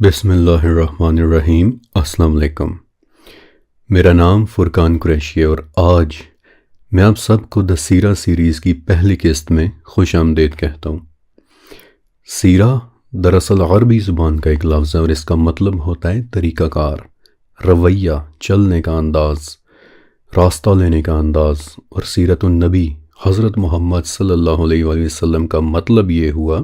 بسم اللہ الرحمن الرحیم۔ السلام علیکم۔ میرا نام فرقان قریشی ہے اور آج میں آپ سب کو دا سیرہ سیریز کی پہلی قسط میں خوش آمدید کہتا ہوں۔ سیرہ دراصل عربی زبان کا ایک لفظ ہے اور اس کا مطلب ہوتا ہے طریقہ کار، رویہ، چلنے کا انداز، راستہ لینے کا انداز، اور سیرت النبی حضرت محمد صلی اللہ علیہ وآلہ وسلم کا مطلب یہ ہوا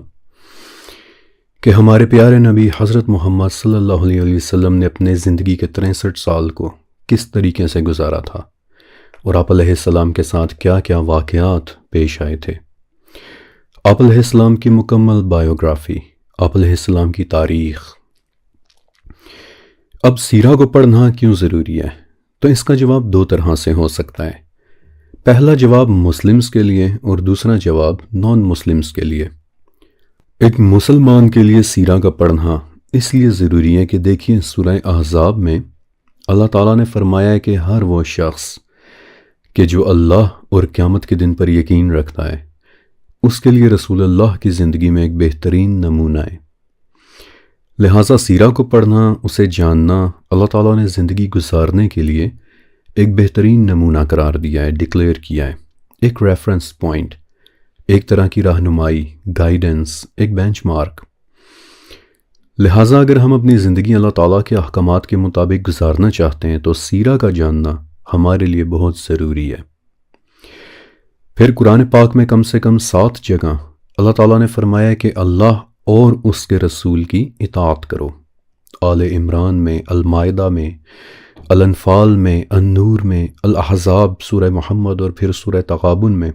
کہ ہمارے پیارے نبی حضرت محمد صلی اللہ علیہ وآلہ وسلم نے اپنے زندگی کے 63 سال کو کس طریقے سے گزارا تھا اور آپ علیہ السلام کے ساتھ کیا کیا واقعات پیش آئے تھے۔ آپ علیہ السلام کی مکمل بائیوگرافی، آپ علیہ السلام کی تاریخ۔ اب سیرہ کو پڑھنا کیوں ضروری ہے؟ تو اس کا جواب دو طرح سے ہو سکتا ہے۔ پہلا جواب مسلمز کے لیے اور دوسرا جواب نان مسلمز کے لیے۔ ایک مسلمان کے لیے سیرہ کا پڑھنا اس لیے ضروری ہے کہ دیکھیے سورہ احزاب میں اللہ تعالیٰ نے فرمایا ہے کہ ہر وہ شخص کہ جو اللہ اور قیامت کے دن پر یقین رکھتا ہے اس کے لیے رسول اللہ کی زندگی میں ایک بہترین نمونہ ہے۔ لہٰذا سیرہ کو پڑھنا، اسے جاننا اللہ تعالیٰ نے زندگی گزارنے کے لیے ایک بہترین نمونہ قرار دیا ہے، ڈکلیئر کیا ہے، ایک ریفرنس پوائنٹ، ایک طرح کی رہنمائی، گائیڈنس، ایک بینچ مارک۔ لہٰذا اگر ہم اپنی زندگی اللہ تعالیٰ کے احکامات کے مطابق گزارنا چاہتے ہیں تو سیرہ کا جاننا ہمارے لیے بہت ضروری ہے۔ پھر قرآن پاک میں کم سے کم 7 جگہ اللہ تعالیٰ نے فرمایا کہ اللہ اور اس کے رسول کی اطاعت کرو۔ آل عمران میں، المائدہ میں، الانفال میں، النور میں، الاحزاب، سورہ محمد اور پھر سورہ تغابن میں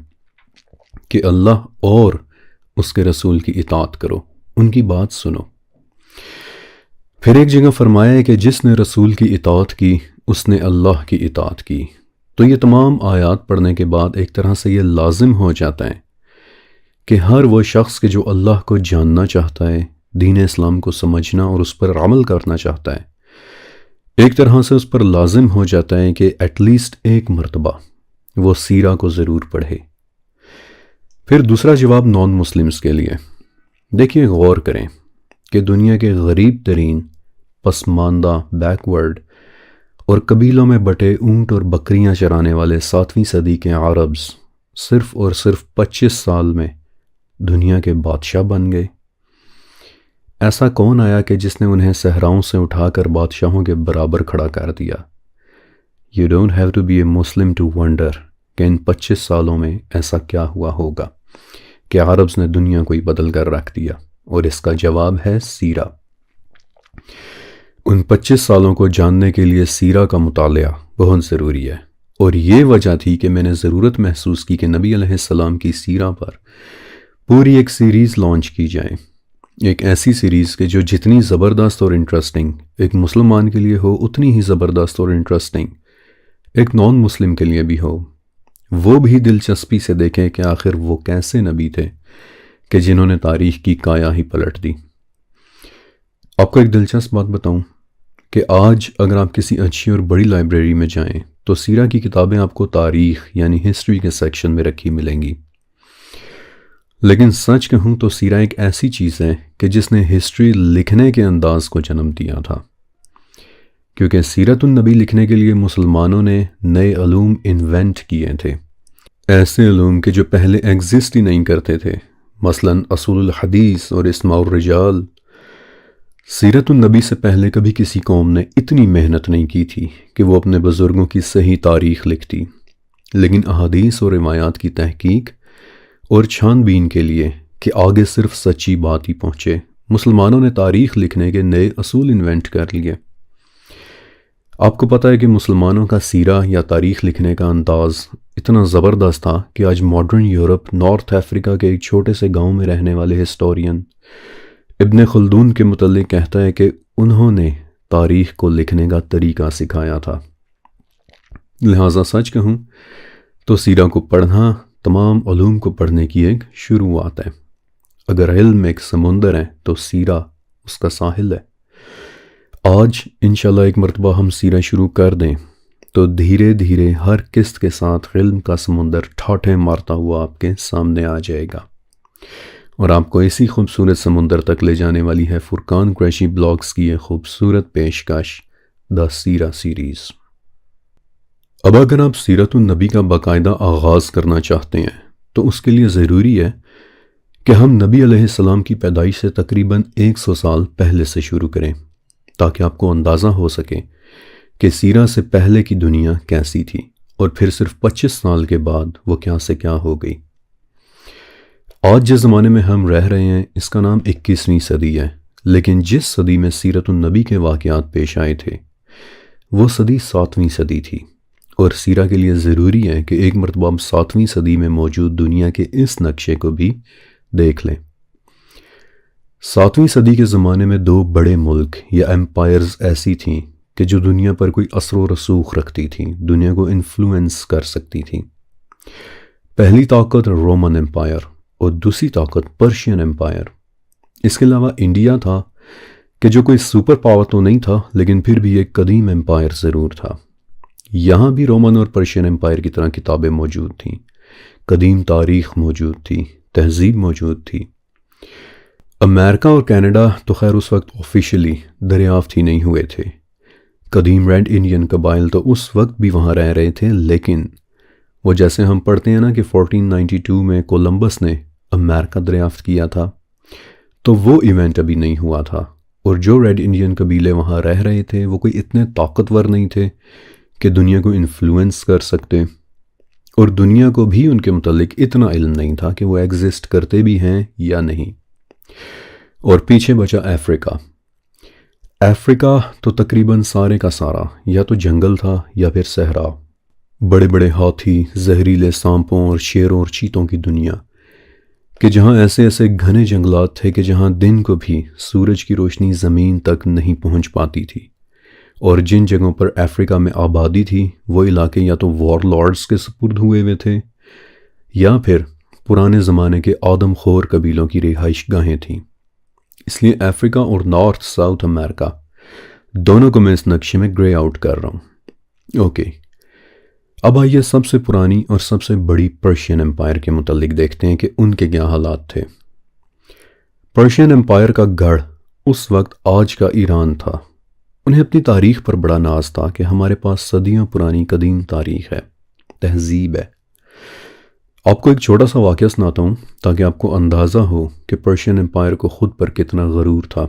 کہ اللہ اور اس کے رسول کی اطاعت کرو، ان کی بات سنو۔ پھر ایک جگہ فرمایا ہے کہ جس نے رسول کی اطاعت کی اس نے اللہ کی اطاعت کی۔ تو یہ تمام آیات پڑھنے کے بعد ایک طرح سے یہ لازم ہو جاتا ہے کہ ہر وہ شخص کہ جو اللہ کو جاننا چاہتا ہے، دین اسلام کو سمجھنا اور اس پر عمل کرنا چاہتا ہے، ایک طرح سے اس پر لازم ہو جاتا ہے کہ ایٹ لیسٹ ایک مرتبہ وہ سیرہ کو ضرور پڑھے۔ پھر دوسرا جواب نان مسلمز کے لیے۔ دیکھیے، غور کریں کہ دنیا کے غریب ترین، پسماندہ، بیکورڈ اور قبیلوں میں بٹے اونٹ اور بکریاں چرانے والے 7ویں صدی کے عربز صرف اور صرف 25 سال میں دنیا کے بادشاہ بن گئے۔ ایسا کون آیا کہ جس نے انہیں صحراؤں سے اٹھا کر بادشاہوں کے برابر کھڑا کر دیا؟ You don't have to be a Muslim to wonder کہ ان 25 سالوں میں ایسا کیا ہوا ہوگا کہ عربز نے دنیا کو ہی بدل کر رکھ دیا، اور اس کا جواب ہے سیرہ۔ ان 25 سالوں کو جاننے کے لیے سیرہ کا مطالعہ بہت ضروری ہے، اور یہ وجہ تھی کہ میں نے ضرورت محسوس کی کہ نبی علیہ السلام کی سیرہ پر پوری ایک سیریز لانچ کی جائے، ایک ایسی سیریز کہ جو جتنی زبردست اور انٹرسٹنگ ایک مسلمان کے لیے ہو اتنی ہی زبردست اور انٹرسٹنگ ایک نان مسلم کے لیے بھی ہو، وہ بھی دلچسپی سے دیکھیں کہ آخر وہ کیسے نبی تھے کہ جنہوں نے تاریخ کی کایا ہی پلٹ دی۔ آپ کو ایک دلچسپ بات بتاؤں کہ آج اگر آپ کسی اچھی اور بڑی لائبریری میں جائیں تو سیرہ کی کتابیں آپ کو تاریخ یعنی ہسٹری کے سیکشن میں رکھی ملیں گی، لیکن سچ کہوں تو سیرہ ایک ایسی چیز ہے کہ جس نے ہسٹری لکھنے کے انداز کو جنم دیا تھا، کیونکہ سیرت النبی لکھنے کے لیے مسلمانوں نے نئے علوم انوینٹ کیے تھے، ایسے علوم کہ جو پہلے ایگزسٹ ہی نہیں کرتے تھے، مثلا اصول الحدیث اور اسماء الرجال۔ سیرت النبی سے پہلے کبھی کسی قوم نے اتنی محنت نہیں کی تھی کہ وہ اپنے بزرگوں کی صحیح تاریخ لکھتی، لیکن احادیث اور روایات کی تحقیق اور چھان بین کے لیے کہ آگے صرف سچی بات ہی پہنچے، مسلمانوں نے تاریخ لکھنے کے نئے اصول انوینٹ کر لیے۔ آپ کو پتہ ہے کہ مسلمانوں کا سیرہ یا تاریخ لکھنے کا انداز اتنا زبردست تھا کہ آج ماڈرن یورپ، نارتھ افریقہ کے ایک چھوٹے سے گاؤں میں رہنے والے ہسٹورین ابن خلدون کے متعلق کہتا ہے کہ انہوں نے تاریخ کو لکھنے کا طریقہ سکھایا تھا۔ لہٰذا سچ کہوں تو سیرہ کو پڑھنا تمام علوم کو پڑھنے کی ایک شروعات ہے۔ اگر علم ایک سمندر ہے تو سیرہ اس کا ساحل ہے۔ آج انشاءاللہ ایک مرتبہ ہم سیرہ شروع کر دیں تو دھیرے دھیرے ہر قسط کے ساتھ علم کا سمندر ٹھاٹھیں مارتا ہوا آپ کے سامنے آ جائے گا، اور آپ کو اسی خوبصورت سمندر تک لے جانے والی ہے فرقان قریشی بلاگز کی یہ خوبصورت پیشکش دا سیرہ سیریز۔ اب اگر آپ سیرت النبی کا باقاعدہ آغاز کرنا چاہتے ہیں تو اس کے لیے ضروری ہے کہ ہم نبی علیہ السلام کی پیدائش سے تقریباً 100 سال پہلے سے شروع کریں، تاکہ آپ کو اندازہ ہو سکے کہ سیرہ سے پہلے کی دنیا کیسی تھی اور پھر صرف 25 سال کے بعد وہ کیا سے کیا ہو گئی۔ آج جس زمانے میں ہم رہ رہے ہیں اس کا نام 21ویں صدی ہے، لیکن جس صدی میں سیرت النبی کے واقعات پیش آئے تھے وہ صدی 7ویں صدی تھی، اور سیرہ کے لیے ضروری ہے کہ ایک مرتبہ ہم 7ویں صدی میں موجود دنیا کے اس نقشے کو بھی دیکھ لیں۔ 7ویں صدی کے زمانے میں 2 بڑے ملک یا ایمپائرز ایسی تھیں کہ جو دنیا پر کوئی اثر و رسوخ رکھتی تھیں، دنیا کو انفلوئنس کر سکتی تھیں۔ پہلی طاقت رومن ایمپائر اور دوسری طاقت پرشین ایمپائر۔ اس کے علاوہ انڈیا تھا کہ جو کوئی سپر پاور تو نہیں تھا لیکن پھر بھی ایک قدیم ایمپائر ضرور تھا۔ یہاں بھی رومن اور پرشین ایمپائر کی طرح کتابیں موجود تھیں، قدیم تاریخ موجود تھی، تہذیب موجود تھی۔ امریکہ اور کینیڈا تو خیر اس وقت آفیشلی دریافت ہی نہیں ہوئے تھے۔ قدیم ریڈ انڈین قبائل تو اس وقت بھی وہاں رہ رہے تھے، لیکن وہ جیسے ہم پڑھتے ہیں نا کہ 1492 میں کولمبس نے امریکہ دریافت کیا تھا، تو وہ ایونٹ ابھی نہیں ہوا تھا، اور جو ریڈ انڈین قبیلے وہاں رہ رہے تھے وہ کوئی اتنے طاقتور نہیں تھے کہ دنیا کو انفلوئنس کر سکتے، اور دنیا کو بھی ان کے متعلق اتنا علم نہیں تھا کہ وہ ایگزسٹ کرتے بھی ہیں یا نہیں۔ اور پیچھے بچا افریقہ۔ افریقہ تو تقریباً سارے کا سارا یا تو جنگل تھا یا پھر صحرا، بڑے بڑے ہاتھی، زہریلے سانپوں اور شیروں اور چیتوں کی دنیا، کہ جہاں ایسے ایسے گھنے جنگلات تھے کہ جہاں دن کو بھی سورج کی روشنی زمین تک نہیں پہنچ پاتی تھی، اور جن جگہوں پر افریقہ میں آبادی تھی وہ علاقے یا تو وار لارڈز کے سپرد ہوئے ہوئے تھے یا پھر پرانے زمانے کے آدم خور قبیلوں کی رہائش گاہیں تھیں۔ اس لیے افریقہ اور نارتھ ساؤتھ امریکہ دونوں کو میں اس نقشے میں گرے آؤٹ کر رہا ہوں۔ اوکے، اب آئیے سب سے پرانی اور سب سے بڑی پرشین ایمپائر کے متعلق دیکھتے ہیں کہ ان کے کیا حالات تھے۔ پرشین ایمپائر کا گڑھ اس وقت آج کا ایران تھا۔ انہیں اپنی تاریخ پر بڑا ناز تھا کہ ہمارے پاس صدیوں پرانی قدیم تاریخ ہے، تہذیب ہے۔ آپ کو ایک چھوٹا سا واقعہ سناتا ہوں تاکہ آپ کو اندازہ ہو کہ پرشین ایمپائر کو خود پر کتنا غرور تھا۔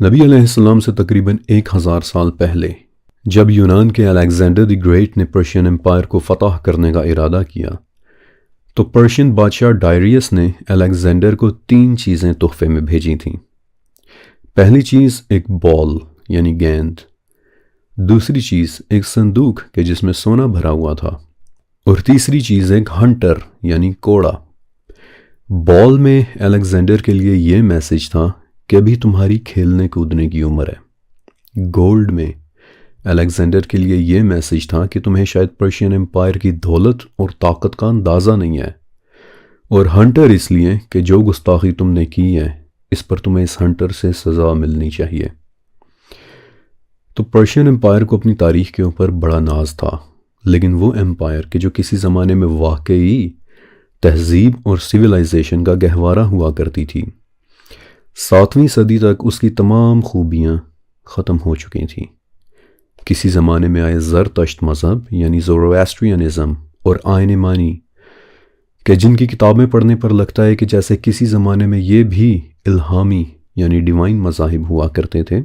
نبی علیہ السلام سے تقریباً 1000 سال پہلے جب یونان کے الیگزینڈر دی گریٹ نے پرشین ایمپائر کو فتح کرنے کا ارادہ کیا تو پرشین بادشاہ ڈائریس نے الیگزینڈر کو 3 چیزیں تحفے میں بھیجی تھیں۔ پہلی چیز ایک بال یعنی گیند، دوسری چیز ایک صندوق کہ جس میں سونا بھرا ہوا تھا، اور تیسری چیز ایک ہنٹر یعنی کوڑا۔ بال میں الیگزینڈر کے لیے یہ میسج تھا کہ ابھی تمہاری کھیلنے کودنے کی عمر ہے۔ گولڈ میں الیگزینڈر کے لیے یہ میسج تھا کہ تمہیں شاید پرشین ایمپائر کی دولت اور طاقت کا اندازہ نہیں ہے، اور ہنٹر اس لیے کہ جو گستاخی تم نے کی ہے اس پر تمہیں اس ہنٹر سے سزا ملنی چاہیے۔ تو پرشین ایمپائر کو اپنی تاریخ کے اوپر بڑا ناز تھا، لیکن وہ ایمپائر کہ جو کسی زمانے میں واقعی تہذیب اور سویلائزیشن کا گہوارہ ہوا کرتی تھی، 7ویں صدی تک اس کی تمام خوبیاں ختم ہو چکی تھیں۔ کسی زمانے میں آئے زرتشت مذہب یعنی زورواسٹرینزم اور آئین مانی کہ جن کی کتابیں پڑھنے پر لگتا ہے کہ جیسے کسی زمانے میں یہ بھی الہامی یعنی ڈیوائن مذاہب ہوا کرتے تھے۔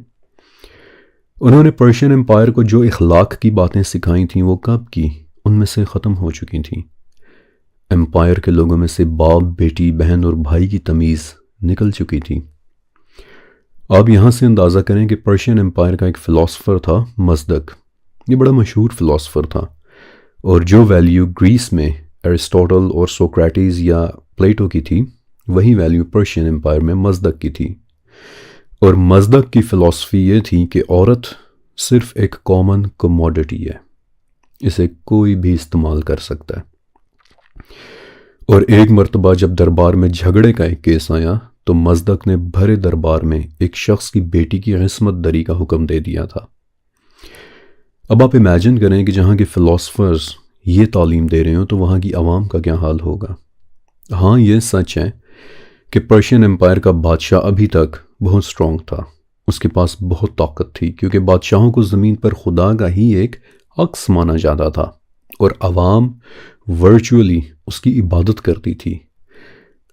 انہوں نے پرشین ایمپائر کو جو اخلاق کی باتیں سکھائی تھیں وہ کب کی ان میں سے ختم ہو چکی تھیں۔ ایمپائر کے لوگوں میں سے باپ، بیٹی، بہن اور بھائی کی تمیز نکل چکی تھی۔ آپ یہاں سے اندازہ کریں کہ پرشین ایمپائر کا ایک فلاسفر تھا مزدک، یہ بڑا مشہور فلاسفر تھا، اور جو ویلیو گریس میں ایرسٹوٹل اور سوکریٹس یا پلیٹو کی تھی وہی ویلیو پرشین ایمپائر میں مزدک کی تھی۔ اور مزدک کی فلسفی یہ تھی کہ عورت صرف ایک کامن کموڈٹی ہے، اسے کوئی بھی استعمال کر سکتا ہے۔ اور ایک مرتبہ جب دربار میں جھگڑے کا ایک کیس آیا تو مزدک نے بھرے دربار میں ایک شخص کی بیٹی کی عصمت دری کا حکم دے دیا تھا۔ اب آپ امیجن کریں کہ جہاں کے فلاسفرز یہ تعلیم دے رہے ہوں تو وہاں کی عوام کا کیا حال ہوگا۔ ہاں یہ سچ ہے کہ پرشین امپائر کا بادشاہ ابھی تک بہت سٹرونگ تھا، اس کے پاس بہت طاقت تھی، کیونکہ بادشاہوں کو زمین پر خدا کا ہی ایک عکس مانا جاتا تھا اور عوام ورچولی اس کی عبادت کرتی تھی۔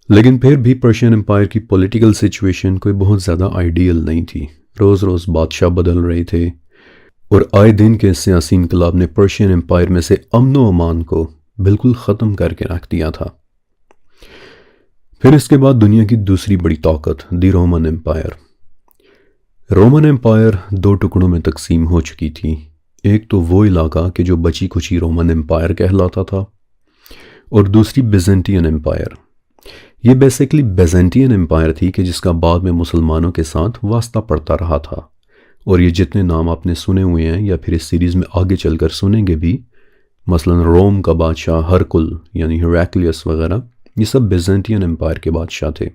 لیکن پھر بھی پرشین امپائر کی پولیٹیکل سچویشن کوئی بہت زیادہ آئیڈیل نہیں تھی، روز روز بادشاہ بدل رہے تھے اور آئے دن کے سیاسی انقلاب نے پرشین امپائر میں سے امن و امان کو بالکل ختم کر کے رکھ دیا تھا۔ پھر اس کے بعد دنیا کی دوسری بڑی طاقت دی رومن امپائر۔ رومن امپائر دو ٹکڑوں میں تقسیم ہو چکی تھی، ایک تو وہ علاقہ کہ جو بچی کچی رومن امپائر کہلاتا تھا، اور دوسری بیزنٹین امپائر۔ یہ بیسیکلی بیزنٹین امپائر تھی کہ جس کا بعد میں مسلمانوں کے ساتھ واسطہ پڑتا رہا تھا، اور یہ جتنے نام آپ نے سنے ہوئے ہیں یا پھر اس سیریز میں آگے چل کر سنیں گے بھی، مثلا روم کا بادشاہ ہرکل یعنی ہیراکلیس وغیرہ، یہ سب بیزنٹین امپائر کے بادشاہ تھے۔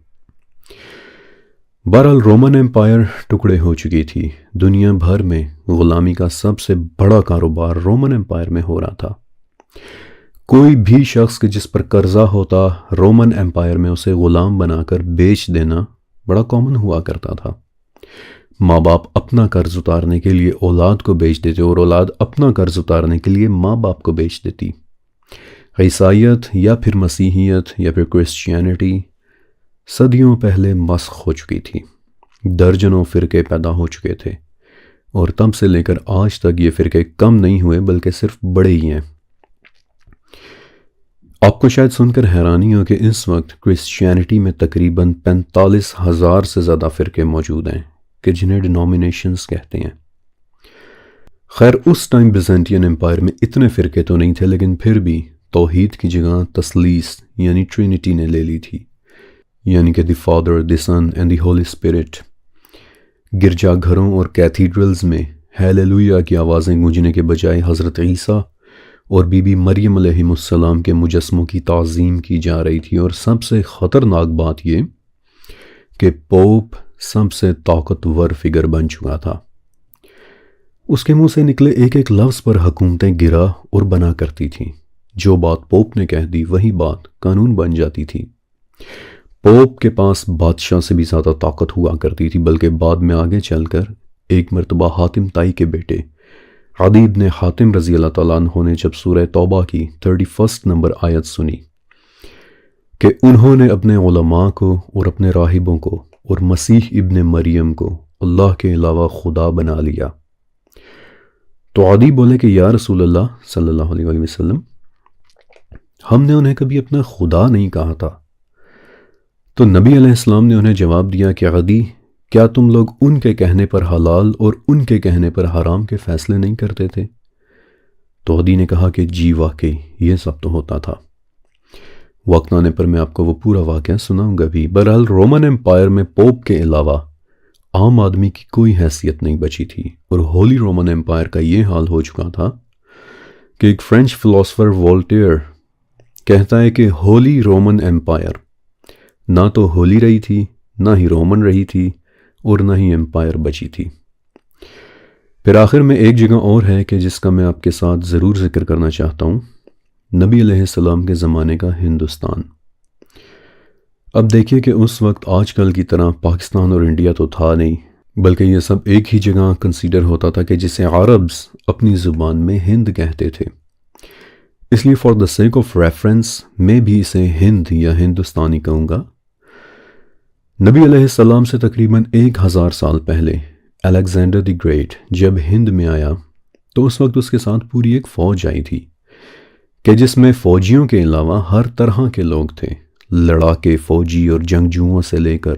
بہرحال رومن امپائر ٹکڑے ہو چکی تھی، دنیا بھر میں غلامی کا سب سے بڑا کاروبار رومن امپائر میں ہو رہا تھا۔ کوئی بھی شخص کہ جس پر قرضہ ہوتا، رومن امپائر میں اسے غلام بنا کر بیچ دینا بڑا کامن ہوا کرتا تھا۔ ماں باپ اپنا قرض اتارنے کے لیے اولاد کو بیچ دیتے اور اولاد اپنا قرض اتارنے کے لیے ماں باپ کو بیچ دیتی۔ عیسائیت یا پھر مسیحیت یا پھر کرسچینٹی صدیوں پہلے مسخ ہو چکی تھی، درجنوں فرقے پیدا ہو چکے تھے، اور تب سے لے کر آج تک یہ فرقے کم نہیں ہوئے بلکہ صرف بڑے ہی ہیں۔ آپ کو شاید سن کر حیرانی ہو کہ اس وقت کرسچینٹی میں تقریباً 45,000 سے زیادہ فرقے موجود ہیں کہ جنہیں ڈینومینیشنز کہتے ہیں۔ خیر اس ٹائم بیزنٹین امپائر میں اتنے فرقے تو نہیں تھے، لیکن پھر بھی توحید کی جگہ تثلیث یعنی ٹرینٹی نے لے لی تھی، یعنی کہ the father, the son and the holy spirit. گرجا گھروں اور کیتھیڈرلز میں ہیلیلویا کی آوازیں گونجنے کے بجائے حضرت عیسیٰ اور بی بی مریم علیہ السلام کے مجسموں کی تعظیم کی جا رہی تھی، اور سب سے خطرناک بات یہ کہ پوپ سب سے طاقتور فگر بن چکا تھا۔ اس کے منہ سے نکلے ایک ایک لفظ پر حکومتیں گرا اور بنا کرتی تھیں، جو بات پوپ نے کہہ دی وہی بات قانون بن جاتی تھی۔ پوپ کے پاس بادشاہ سے بھی زیادہ طاقت ہوا کرتی تھی، بلکہ بعد میں آگے چل کر ایک مرتبہ حاتم طائی کے بیٹے عدی بن حاتم رضی اللہ تعالیٰ عنہ نے جب سورہ توبہ کی 31 نمبر آیت سنی کہ انہوں نے اپنے علماء کو اور اپنے راہبوں کو اور مسیح ابن مریم کو اللہ کے علاوہ خدا بنا لیا، تو عدی بولے کہ یا رسول اللہ صلی اللہ علیہ وآلہ وسلم، ہم نے انہیں کبھی اپنا خدا نہیں کہا تھا۔ تو نبی علیہ السلام نے انہیں جواب دیا کہ عدی، کیا تم لوگ ان کے کہنے پر حلال اور ان کے کہنے پر حرام کے فیصلے نہیں کرتے تھے؟ تو عدی نے کہا کہ جی واقعی یہ سب تو ہوتا تھا۔ وقت آنے پر میں آپ کو وہ پورا واقعہ سناؤں گا بھی۔ بہرحال رومن امپائر میں پوپ کے علاوہ عام آدمی کی کوئی حیثیت نہیں بچی تھی، اور ہولی رومن امپائر کا یہ حال ہو چکا تھا کہ ایک فرینچ فلاسفر وولٹیئر کہتا ہے کہ ہولی رومن امپائر نہ تو ہولی رہی تھی، نہ ہی رومن رہی تھی، اور نہ ہی امپائر بچی تھی۔ پھر آخر میں ایک جگہ اور ہے کہ جس کا میں آپ کے ساتھ ضرور ذکر کرنا چاہتا ہوں، نبی علیہ السلام کے زمانے کا ہندوستان۔ اب دیکھیے کہ اس وقت آج کل کی طرح پاکستان اور انڈیا تو تھا نہیں، بلکہ یہ سب ایک ہی جگہ کنسیڈر ہوتا تھا کہ جسے عربز اپنی زبان میں ہند کہتے تھے، اس لیے for the sake of reference میں بھی اسے ہند یا ہندوستانی کہوں گا۔ نبی علیہ السلام سے تقریباً 1000 سال پہلے الیگزینڈر دی گریٹ جب ہند میں آیا تو اس وقت اس کے ساتھ پوری ایک فوج آئی تھی کہ جس میں فوجیوں کے علاوہ ہر طرح کے لوگ تھے، لڑاکے فوجی اور جنگجوؤں سے لے کر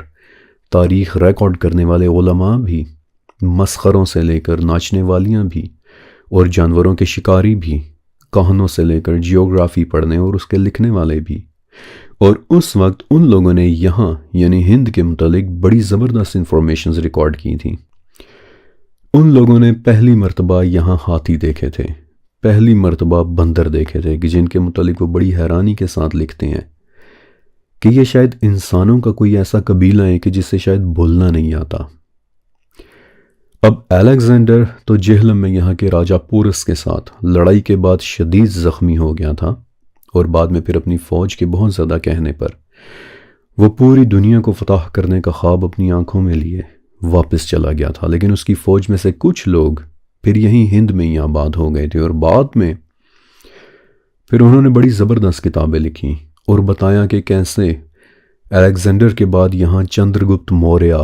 تاریخ ریکارڈ کرنے والے علماء بھی، مسخروں سے لے کر ناچنے والیاں بھی، اور جانوروں کے شکاری بھی، کہانوں سے لے کر جیوگرافی پڑھنے اور اس کے لکھنے والے بھی۔ اور اس وقت ان لوگوں نے یہاں یعنی ہند کے متعلق بڑی زبردست انفارمیشنز ریکارڈ کی تھیں۔ ان لوگوں نے پہلی مرتبہ یہاں ہاتھی دیکھے تھے، پہلی مرتبہ بندر دیکھے تھے، کہ جن کے متعلق وہ بڑی حیرانی کے ساتھ لکھتے ہیں کہ یہ شاید انسانوں کا کوئی ایسا قبیلہ ہے کہ جسے شاید بولنا نہیں آتا۔ اب الیگزینڈر تو جہلم میں یہاں کے راجہ پورس کے ساتھ لڑائی کے بعد شدید زخمی ہو گیا تھا، اور بعد میں پھر اپنی فوج کے بہت زیادہ کہنے پر وہ پوری دنیا کو فتح کرنے کا خواب اپنی آنکھوں میں لیے واپس چلا گیا تھا، لیکن اس کی فوج میں سے کچھ لوگ پھر یہیں ہند میں ہی آباد ہو گئے تھے، اور بعد میں پھر انہوں نے بڑی زبردست کتابیں لکھیں اور بتایا کہ کیسے الیگزینڈر کے بعد یہاں چندر گپت موریہ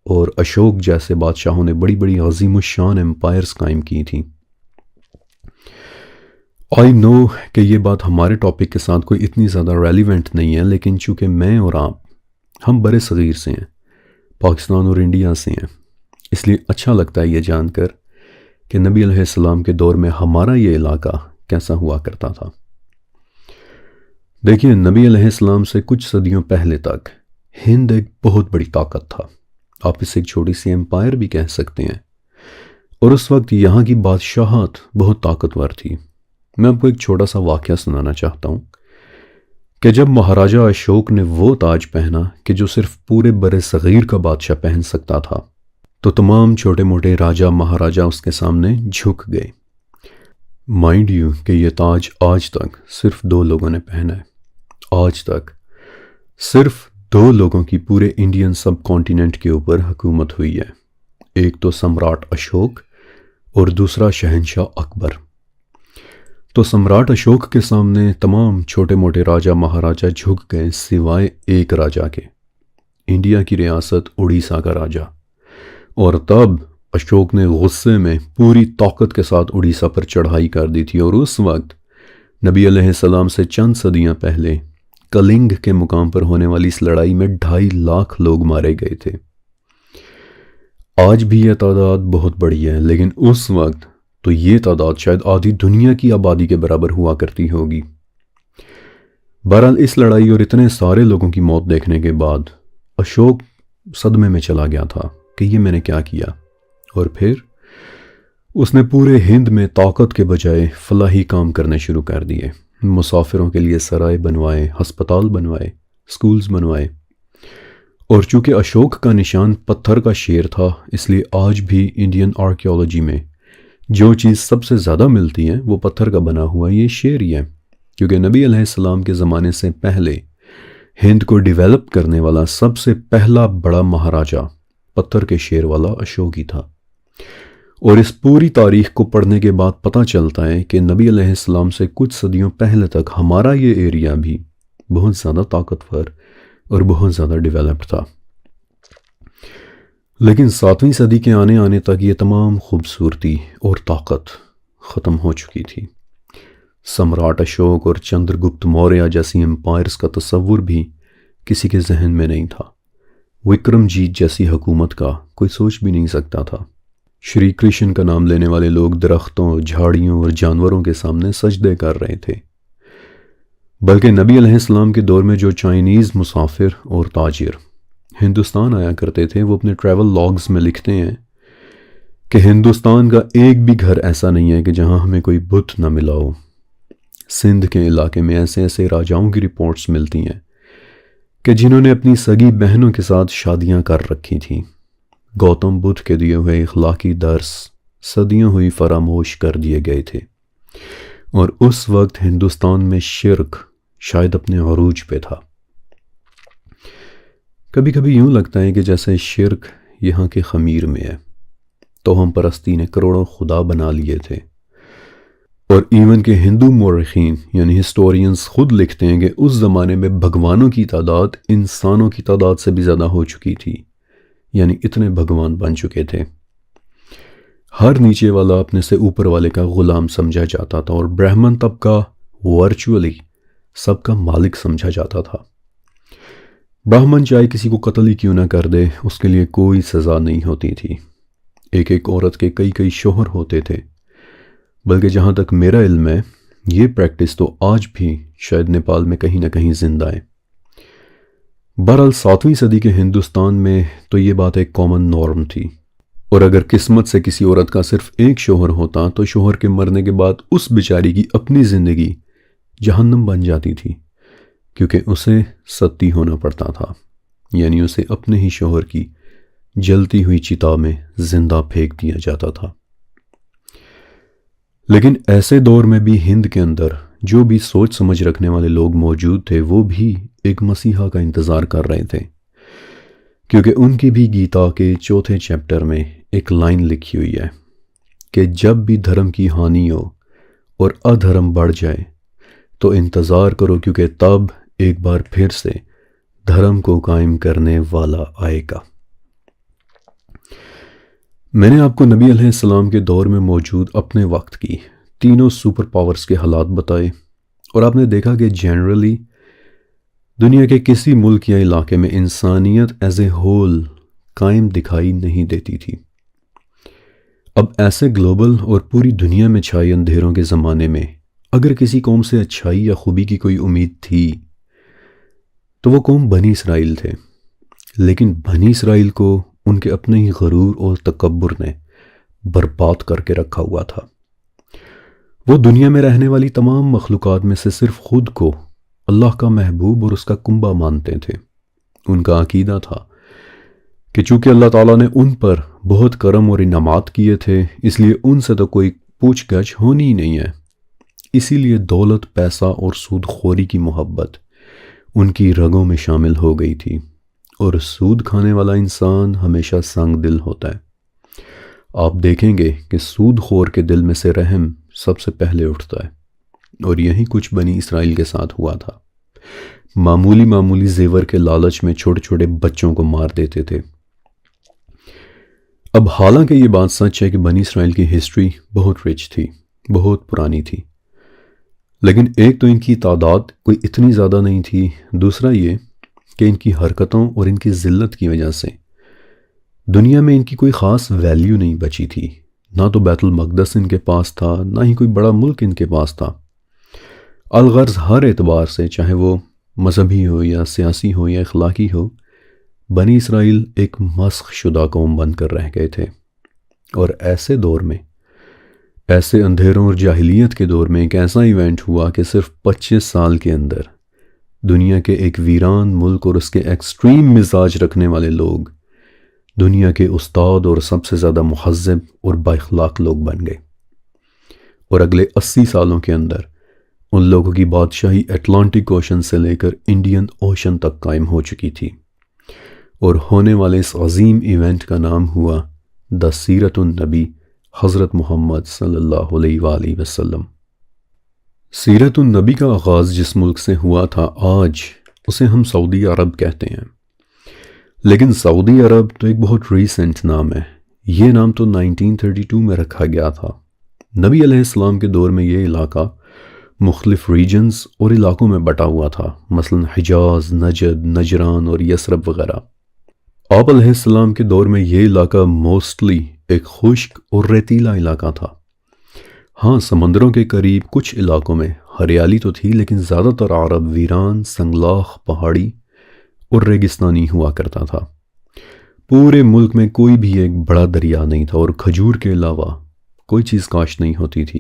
اور اشوک جیسے بادشاہوں نے بڑی بڑی عظیم الشان امپائرز قائم کی تھیں۔ آئی نو کہ یہ بات ہمارے ٹاپک کے ساتھ کوئی اتنی زیادہ ریلیونٹ نہیں ہے، لیکن چونکہ میں اور آپ ہم برِ صغیر سے ہیں، پاکستان اور انڈیا سے ہیں، اس لیے اچھا لگتا ہے یہ جان کر کہ نبی علیہ السلام کے دور میں ہمارا یہ علاقہ کیسا ہوا کرتا تھا۔ دیکھیے، نبی علیہ السلام سے کچھ صدیوں پہلے تک ہند ایک بہت بڑی طاقت تھا، آپ اسے ایک چھوٹی سی امپائر بھی کہہ سکتے ہیں، اور اس وقت یہاں کی بادشاہت بہت طاقتور تھی۔ میں آپ کو ایک چھوٹا سا واقعہ سنانا چاہتا ہوں کہ جب مہاراجہ اشوک نے وہ تاج پہنا کہ جو صرف پورے برِ صغیر کا بادشاہ پہن سکتا تھا، تو تمام چھوٹے موٹے راجہ مہاراجہ اس کے سامنے جھک گئے۔ مائنڈ یو کہ یہ تاج آج تک صرف 2 لوگوں نے پہنا ہے، آج تک صرف 2 لوگوں کی پورے انڈین سب کانٹیننٹ کے اوپر حکومت ہوئی ہے، ایک تو سمراٹ اشوک اور دوسرا شہنشاہ اکبر۔ تو سمراٹ اشوک کے سامنے تمام چھوٹے موٹے راجہ مہاراجہ جھک گئے سوائے ایک راجہ کے، انڈیا کی ریاست اڑیسہ کا راجہ، اور تب اشوک نے غصے میں پوری طاقت کے ساتھ اڑیسہ پر چڑھائی کر دی تھی، اور اس وقت نبی علیہ السلام سے چند صدیاں پہلے کلنگ کے مقام پر ہونے والی اس لڑائی میں 2.5 لاکھ لوگ مارے گئے تھے۔ آج بھی یہ تعداد بہت بڑی ہے، لیکن اس وقت تو یہ تعداد شاید آدھی دنیا کی آبادی کے برابر ہوا کرتی ہوگی۔ بہرحال اس لڑائی اور اتنے سارے لوگوں کی موت دیکھنے کے بعد اشوک صدمے میں چلا گیا تھا کہ یہ میں نے کیا کیا، اور پھر اس نے پورے ہند میں طاقت کے بجائے فلاحی کام کرنے شروع کر دیے، مسافروں کے لیے سرائے بنوائے، ہسپتال بنوائے، سکولز بنوائے، اور چونکہ اشوک کا نشان پتھر کا شیر تھا، اس لیے آج بھی انڈین آرکیالوجی میں جو چیز سب سے زیادہ ملتی ہے وہ پتھر کا بنا ہوا یہ شیر ہی ہے، کیونکہ نبی علیہ السلام کے زمانے سے پہلے ہند کو ڈیولپ کرنے والا سب سے پہلا بڑا مہاراجہ پتھر کے شیر والا اشوک ہی تھا۔ اور اس پوری تاریخ کو پڑھنے کے بعد پتہ چلتا ہے کہ نبی علیہ السلام سے کچھ صدیوں پہلے تک ہمارا یہ ایریا بھی بہت زیادہ طاقتور اور بہت زیادہ ڈیولپڈ تھا، لیکن 7ویں صدی کے آنے تک یہ تمام خوبصورتی اور طاقت ختم ہو چکی تھی۔ سمراٹ اشوک اور چندر گپت موریہ جیسی امپائرز کا تصور بھی کسی کے ذہن میں نہیں تھا، وکرم جیت جیسی حکومت کا کوئی سوچ بھی نہیں سکتا تھا۔ شری کرشن کا نام لینے والے لوگ درختوں، جھاڑیوں اور جانوروں کے سامنے سجدے کر رہے تھے، بلکہ نبی علیہ السلام کے دور میں جو چائنیز مسافر اور تاجر ہندوستان آیا کرتے تھے، وہ اپنے ٹریول لاگز میں لکھتے ہیں کہ ہندوستان کا ایک بھی گھر ایسا نہیں ہے کہ جہاں ہمیں کوئی بت نہ ملا ہو۔ سندھ کے علاقے میں ایسے ایسے راجاؤں کی رپورٹس ملتی ہیں کہ جنہوں نے اپنی سگی بہنوں کے ساتھ شادیاں کر رکھی تھیں۔ گوتم بدھ کے دیے ہوئے اخلاقی درس صدیوں ہوئی فراموش کر دیے گئے تھے، اور اس وقت ہندوستان میں شرک شاید اپنے عروج پہ تھا۔ کبھی کبھی یوں لگتا ہے کہ جیسے شرک یہاں کے خمیر میں ہے، توہم پرستی نے کروڑوں خدا بنا لیے تھے، اور ایون کہ ہندو مورخین یعنی ہسٹورینز خود لکھتے ہیں کہ اس زمانے میں بھگوانوں کی تعداد انسانوں کی تعداد سے بھی زیادہ ہو چکی تھی، یعنی اتنے بھگوان بن چکے تھے۔ ہر نیچے والا اپنے سے اوپر والے کا غلام سمجھا جاتا تھا، اور برہمن طبقہ ورچولی سب کا مالک سمجھا جاتا تھا۔ برہمن چاہے کسی کو قتل ہی کیوں نہ کر دے، اس کے لیے کوئی سزا نہیں ہوتی تھی۔ ایک ایک عورت کے کئی شوہر ہوتے تھے، بلکہ جہاں تک میرا علم ہے یہ پریکٹس تو آج بھی شاید نیپال میں کہیں نہ کہیں زندہ ہے۔ بہرحال 7ویں صدی کے ہندوستان میں تو یہ بات ایک کامن نارم تھی، اور اگر قسمت سے کسی عورت کا صرف ایک شوہر ہوتا تو شوہر کے مرنے کے بعد اس بیچاری کی اپنی زندگی جہنم بن جاتی تھی، کیونکہ اسے ستی ہونا پڑتا تھا، یعنی اسے اپنے ہی شوہر کی جلتی ہوئی چتا میں زندہ پھینک دیا جاتا تھا۔ لیکن ایسے دور میں بھی ہند کے اندر جو بھی سوچ سمجھ رکھنے والے لوگ موجود تھے وہ بھی ایک مسیحا کا انتظار کر رہے تھے، کیونکہ ان کی بھی گیتا کے 4 چیپٹر میں ایک لائن لکھی ہوئی ہے کہ جب بھی دھرم کی ہانی ہو اور ادھرم بڑھ جائے تو انتظار کرو، کیونکہ تب ایک بار پھر سے دھرم کو قائم کرنے والا آئے گا۔ میں نے آپ کو نبی علیہ السلام کے دور میں موجود اپنے وقت کی تینوں سپر پاورز کے حالات بتائے، اور آپ نے دیکھا کہ جنرلی دنیا کے کسی ملک یا علاقے میں انسانیت ایز اے ہول قائم دکھائی نہیں دیتی تھی۔ اب ایسے گلوبل اور پوری دنیا میں چھائے اندھیروں کے زمانے میں اگر کسی قوم سے اچھائی یا خوبی کی کوئی امید تھی تو وہ قوم بنی اسرائیل تھے، لیکن بنی اسرائیل کو ان کے اپنے ہی غرور اور تکبر نے برباد کر کے رکھا ہوا تھا۔ وہ دنیا میں رہنے والی تمام مخلوقات میں سے صرف خود کو اللہ کا محبوب اور اس کا کنبہ مانتے تھے۔ ان کا عقیدہ تھا کہ چونکہ اللہ تعالیٰ نے ان پر بہت کرم اور انعامات کیے تھے، اس لیے ان سے تو کوئی پوچھ گچھ ہونی ہی نہیں ہے۔ اسی لیے دولت، پیسہ اور سود خوری کی محبت ان کی رگوں میں شامل ہو گئی تھی، اور سود کھانے والا انسان ہمیشہ سنگ دل ہوتا ہے۔ آپ دیکھیں گے کہ سود خور کے دل میں سے رحم سب سے پہلے اٹھتا ہے، اور یہی کچھ بنی اسرائیل کے ساتھ ہوا تھا۔ معمولی زیور کے لالچ میں چھوٹے چھوٹے بچوں کو مار دیتے تھے۔ اب حالانکہ یہ بات سچ ہے کہ بنی اسرائیل کی ہسٹری بہت رچ تھی، بہت پرانی تھی، لیکن ایک تو ان کی تعداد کوئی اتنی زیادہ نہیں تھی، دوسرا یہ کہ ان کی حرکتوں اور ان کی ذلت کی وجہ سے دنیا میں ان کی کوئی خاص ویلیو نہیں بچی تھی۔ نہ تو بیت المقدس ان کے پاس تھا، نہ ہی کوئی بڑا ملک ان کے پاس تھا۔ الغرض ہر اعتبار سے، چاہے وہ مذہبی ہو یا سیاسی ہو یا اخلاقی ہو، بنی اسرائیل ایک مسخ شدہ قوم بن کر رہ گئے تھے۔ اور ایسے دور میں، ایسے اندھیروں اور جاہلیت کے دور میں ایک ایسا ایونٹ ہوا کہ صرف 25 سال کے اندر دنیا کے ایک ویران ملک اور اس کے ایکسٹریم مزاج رکھنے والے لوگ دنیا کے استاد اور سب سے زیادہ مہذب اور بااخلاق لوگ بن گئے، اور اگلے 80 سالوں کے اندر ان لوگوں کی بادشاہی اٹلانٹک اوشن سے لے کر انڈین اوشن تک قائم ہو چکی تھی، اور ہونے والے اس عظیم ایونٹ کا نام ہوا دا سیرت النبی حضرت محمد صلی اللہ علیہ وآلہ وسلم۔ سیرت النبی کا آغاز جس ملک سے ہوا تھا آج اسے ہم سعودی عرب کہتے ہیں، لیکن سعودی عرب تو ایک بہت ریسنٹ نام ہے۔ یہ نام تو 1932 میں رکھا گیا تھا۔ نبی علیہ السلام کے دور میں یہ علاقہ مختلف ریجنز اور علاقوں میں بٹا ہوا تھا، مثلا حجاز، نجد، نجران اور یثرب وغیرہ۔ آپ علیہ السلام کے دور میں یہ علاقہ موسٹلی ایک خشک اور ریتیلا علاقہ تھا۔ ہاں، سمندروں کے قریب کچھ علاقوں میں ہریالی تو تھی، لیکن زیادہ تر عرب ویران، سنگلاخ، پہاڑی اور ریگستانی ہوا کرتا تھا۔ پورے ملک میں کوئی بھی ایک بڑا دریا نہیں تھا، اور کھجور کے علاوہ کوئی چیز کاشت نہیں ہوتی تھی۔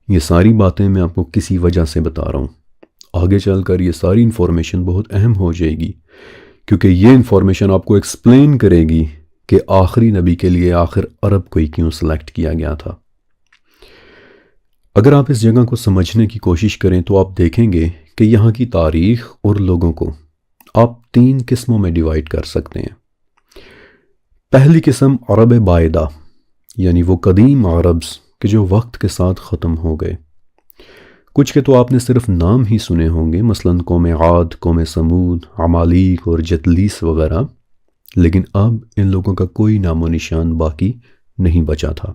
یہ ساری باتیں میں آپ کو کسی وجہ سے بتا رہا ہوں، آگے چل کر یہ ساری انفارمیشن بہت اہم ہو جائے گی، کیونکہ یہ انفارمیشن آپ کو ایکسپلین کرے گی کہ آخری نبی کے لیے آخر عرب کو ہی کیوں سلیکٹ کیا گیا تھا۔ اگر آپ اس جگہ کو سمجھنے کی کوشش کریں تو آپ دیکھیں گے کہ یہاں کی تاریخ اور لوگوں کو آپ 3 قسموں میں ڈیوائیڈ کر سکتے ہیں۔ پہلی قسم عرب بائدہ، یعنی وہ قدیم عربز کہ جو وقت کے ساتھ ختم ہو گئے۔ کچھ کے تو آپ نے صرف نام ہی سنے ہوں گے، مثلا قوم عاد، قوم سمود، عمالیق اور جتلیس وغیرہ، لیکن اب ان لوگوں کا کوئی نام و نشان باقی نہیں بچا تھا۔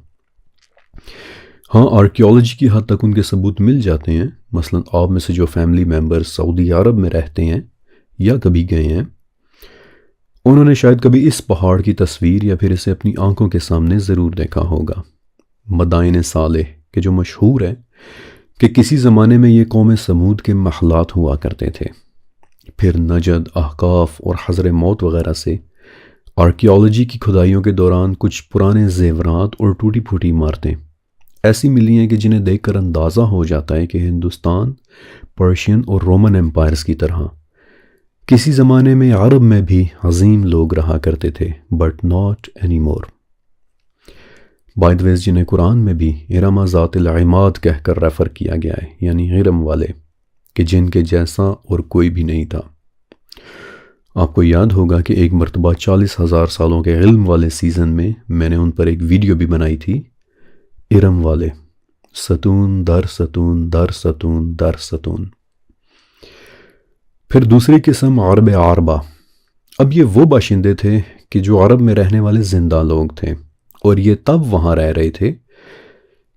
ہاں، آرکیولوجی کی حد تک ان کے ثبوت مل جاتے ہیں، مثلا آپ میں سے جو فیملی ممبر سعودی عرب میں رہتے ہیں یا کبھی گئے ہیں، انہوں نے شاید کبھی اس پہاڑ کی تصویر یا پھر اسے اپنی آنکھوں کے سامنے ضرور دیکھا ہوگا۔ مدائن صالح کہ جو مشہور ہے کہ کسی زمانے میں یہ قوم سمود کے محلات ہوا کرتے تھے۔ پھر نجد، احقاف اور حضر موت وغیرہ سے آرکیولوجی کی کھدائیوں کے دوران کچھ پرانے زیورات اور ٹوٹی پھوٹی عمارتیں ایسی ملی ہیں کہ جنہیں دیکھ کر اندازہ ہو جاتا ہے کہ ہندوستان، پرشین اور رومن امپائرز کی طرح کسی زمانے میں عرب میں بھی عظیم لوگ رہا کرتے تھے، but not any more. By the way جنہیں قرآن میں بھی ارم ذات العماد کہہ کر ریفر کیا گیا ہے، یعنی ارم والے، کہ جن کے جیسا اور کوئی بھی نہیں تھا۔ آپ کو یاد ہوگا کہ ایک مرتبہ 40,000 سالوں کے علم والے سیزن میں میں نے ان پر ایک ویڈیو بھی بنائی تھی، ارم والے، ستون در ستون در ستون در ستون۔ پھر دوسری قسم عرب عربہ۔ اب یہ وہ باشندے تھے کہ جو عرب میں رہنے والے زندہ لوگ تھے، اور یہ تب وہاں رہ رہے تھے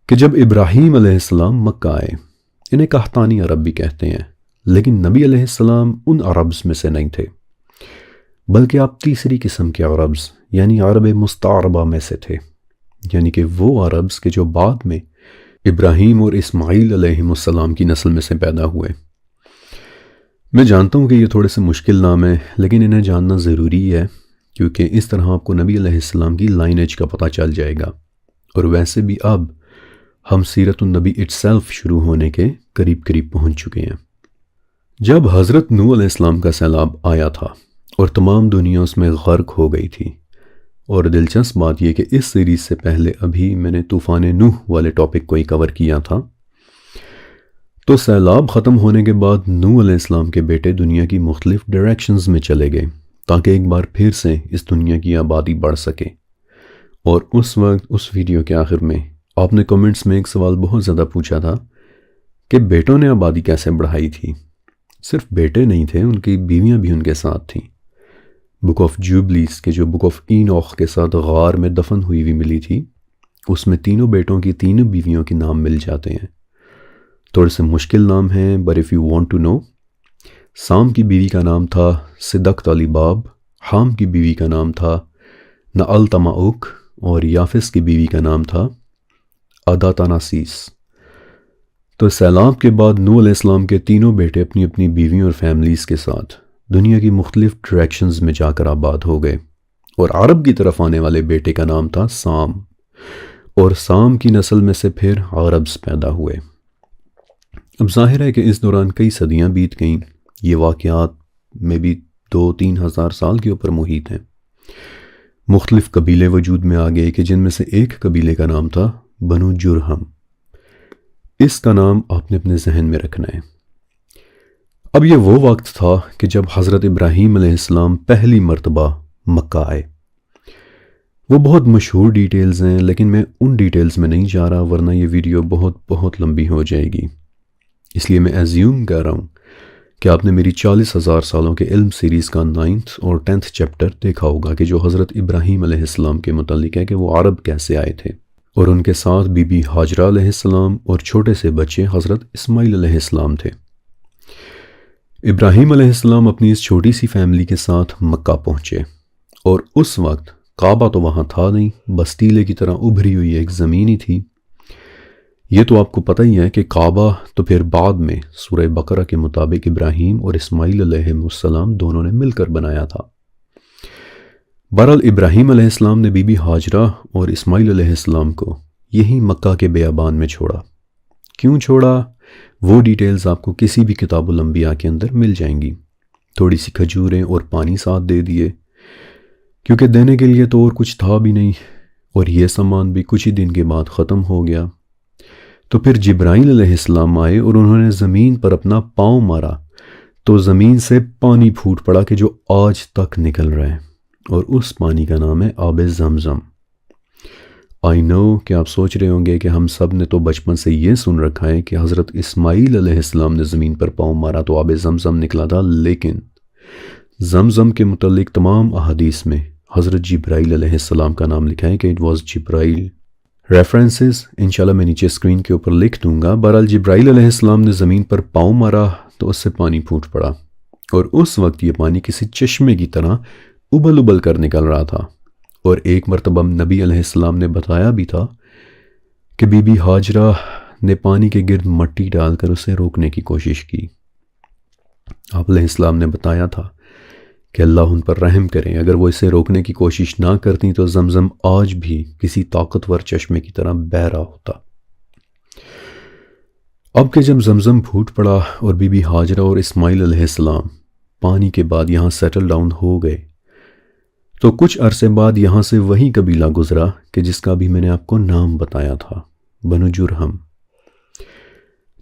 کہ جب ابراہیم علیہ السلام مکہ آئے۔ انہیں قحطانی عرب بھی کہتے ہیں، لیکن نبی علیہ السلام ان عربز میں سے نہیں تھے، بلکہ آپ تیسری قسم کے عربز یعنی عرب مستعربہ میں سے تھے، یعنی کہ وہ عربز کے جو بعد میں ابراہیم اور اسماعیل علیہ السلام کی نسل میں سے پیدا ہوئے۔ میں جانتا ہوں کہ یہ تھوڑے سے مشکل نام ہیں، لیکن انہیں جاننا ضروری ہے، کیونکہ اس طرح آپ کو نبی علیہ السلام کی لائنیج کا پتہ چل جائے گا۔ اور ویسے بھی اب ہم سیرت النبی اٹسیلف شروع ہونے کے قریب پہنچ چکے ہیں۔ جب حضرت نوح علیہ السلام کا سیلاب آیا تھا اور تمام دنیا اس میں غرق ہو گئی تھی، اور دلچسپ بات یہ کہ اس سیریز سے پہلے ابھی میں نے طوفان نوح والے ٹاپک کو ہی کور کیا تھا، تو سیلاب ختم ہونے کے بعد نوح علیہ السلام کے بیٹے دنیا کی مختلف ڈائریکشنز میں چلے گئے تاکہ ایک بار پھر سے اس دنیا کی آبادی بڑھ سکے۔ اور اس وقت اس ویڈیو کے آخر میں آپ نے کمنٹس میں ایک سوال بہت زیادہ پوچھا تھا کہ بیٹوں نے آبادی کیسے بڑھائی تھی؟ صرف بیٹے نہیں تھے، ان کی بیویاں بھی ان کے ساتھ تھیں۔ بک آف جوبلیز کے جو بک آف اینوخ کے ساتھ غار میں دفن ہوئی ملی تھی، اس میں تینوں بیٹوں کی تینوں بیویوں کے نام مل جاتے ہیں۔ تھوڑے سے مشکل نام ہیں، but if you want to know, Sam کی بیوی کا نام تھا صدقت علی باب، حام کی بیوی کا نام تھا نعلتمعوک، اور یافس کی بیوی کا نام تھا اداتاناسیس۔ تو سیلاب کے بعد نوح علیہ السلام کے تینوں بیٹے اپنی اپنی بیویوں اور فیملیز کے ساتھ دنیا کی مختلف ڈائریکشنز میں جا کر آباد ہو گئے، اور عرب کی طرف آنے والے بیٹے کا نام تھا سام، اور سام کی نسل میں سے پھر عربز پیدا ہوئے۔ اب ظاہر ہے کہ اس دوران کئی صدیاں بیت گئیں، یہ واقعات میں بھی 2-3 ہزار سال کے اوپر محیط ہیں۔ مختلف قبیلے وجود میں آ گئے کہ جن میں سے ایک قبیلے کا نام تھا بنو جرہم۔ اس کا نام آپ نے اپنے ذہن میں رکھنا ہے۔ اب یہ وہ وقت تھا کہ جب حضرت ابراہیم علیہ السلام پہلی مرتبہ مکہ آئے۔ وہ بہت مشہور ڈیٹیلز ہیں، لیکن میں ان ڈیٹیلز میں نہیں جا رہا، ورنہ یہ ویڈیو بہت لمبی ہو جائے گی۔ اس لیے میں ایزیوم کر رہا ہوں کہ آپ نے میری 40,000 سالوں کے علم سیریز کا 9th اور 10th چیپٹر دیکھا ہوگا کہ جو حضرت ابراہیم علیہ السلام کے متعلق ہے کہ وہ عرب کیسے آئے تھے، اور ان کے ساتھ بی بی ہاجرہ علیہ السلام اور چھوٹے سے بچے حضرت اسماعیل علیہ السلام تھے۔ ابراہیم علیہ السلام اپنی اس چھوٹی سی فیملی کے ساتھ مکہ پہنچے، اور اس وقت کعبہ تو وہاں تھا نہیں، بس ٹیلے کی طرح ابھری ہوئی ایک زمین ہی تھی۔ یہ تو آپ کو پتہ ہی ہے کہ کعبہ تو پھر بعد میں سورہ بقرہ کے مطابق ابراہیم اور اسماعیل علیہ السلام دونوں نے مل کر بنایا تھا۔ بہرحال ابراہیم علیہ السلام نے بی بی ہاجرہ اور اسماعیل علیہ السلام کو یہی مکہ کے بیابان میں چھوڑا۔ کیوں چھوڑا؟ وہ ڈیٹیلز آپ کو کسی بھی کتاب الانبیاء کے اندر مل جائیں گی۔ تھوڑی سی کھجوریں اور پانی ساتھ دے دیے، کیونکہ دینے کے لیے تو اور کچھ تھا بھی نہیں، اور یہ سامان بھی کچھ ہی دن کے بعد ختم ہو گیا۔ تو پھر جبرائیل علیہ السلام آئے اور انہوں نے زمین پر اپنا پاؤں مارا، تو زمین سے پانی پھوٹ پڑا کہ جو آج تک نکل رہا ہے، اور اس پانی کا نام ہے آب زمزم۔ آئی نو کہ آپ سوچ رہے ہوں گے کہ ہم سب نے تو بچپن سے یہ سن رکھا ہے کہ حضرت اسماعیل علیہ السلام نے زمین پر پاؤں مارا تو آب زمزم نکلا تھا، لیکن زمزم کے متعلق تمام احادیث میں حضرت جبرائیل علیہ السلام کا نام لکھا ہے کہ اٹ واز جبرائیل۔ ریفرنسز انشاءاللہ میں نیچے اسکرین کے اوپر لکھ دوں گا۔ بہرحال جبرائیل علیہ السلام نے زمین پر پاؤں مارا تو اس سے پانی پھوٹ پڑا، اور اس وقت یہ پانی کسی چشمے کی طرح ابل کر نکل رہا تھا، اور ایک مرتبہ نبی علیہ السلام نے بتایا بھی تھا کہ بی بی ہاجرہ نے پانی کے گرد مٹی ڈال کر اسے روکنے کی کوشش کی۔ آپ علیہ السلام نے بتایا تھا کہ اللہ ان پر رحم کریں، اگر وہ اسے روکنے کی کوشش نہ کرتی تو زمزم آج بھی کسی طاقتور چشمے کی طرح بہہ رہا ہوتا۔ اب کہ جب زمزم پھوٹ پڑا اور بی بی ہاجرہ اور اسماعیل علیہ السلام پانی کے بعد یہاں سیٹل ڈاؤن ہو گئے، تو کچھ عرصے بعد یہاں سے وہی قبیلہ گزرا کہ جس کا بھی میں نے آپ کو نام بتایا تھا، بنو جرہم۔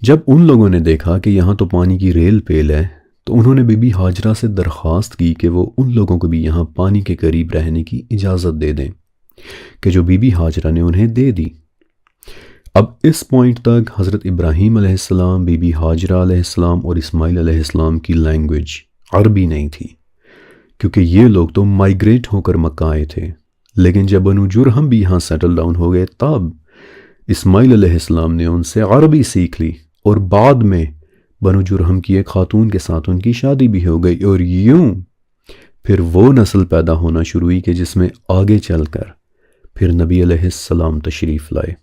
جب ان لوگوں نے دیکھا کہ یہاں تو پانی کی ریل پیل ہے، تو انہوں نے بی بی ہاجرہ سے درخواست کی کہ وہ ان لوگوں کو بھی یہاں پانی کے قریب رہنے کی اجازت دے دیں، کہ جو بی بی ہاجرہ نے انہیں دے دی۔ اب اس پوائنٹ تک حضرت ابراہیم علیہ السلام، بی بی ہاجرہ علیہ السلام اور اسماعیل علیہ السلام کی لینگویج عربی نہیں تھی، کیونکہ یہ لوگ تو مائیگریٹ ہو کر مکہ آئے تھے۔ لیکن جب بنو جرہم بھی یہاں سیٹل ڈاؤن ہو گئے، تب اسماعیل علیہ السلام نے ان سے عربی سیکھ لی، اور بعد میں بنو جرہم کی ایک خاتون کے ساتھ ان کی شادی بھی ہو گئی، اور یوں پھر وہ نسل پیدا ہونا شروع ہوئی کہ جس میں آگے چل کر پھر نبی علیہ السلام تشریف لائے۔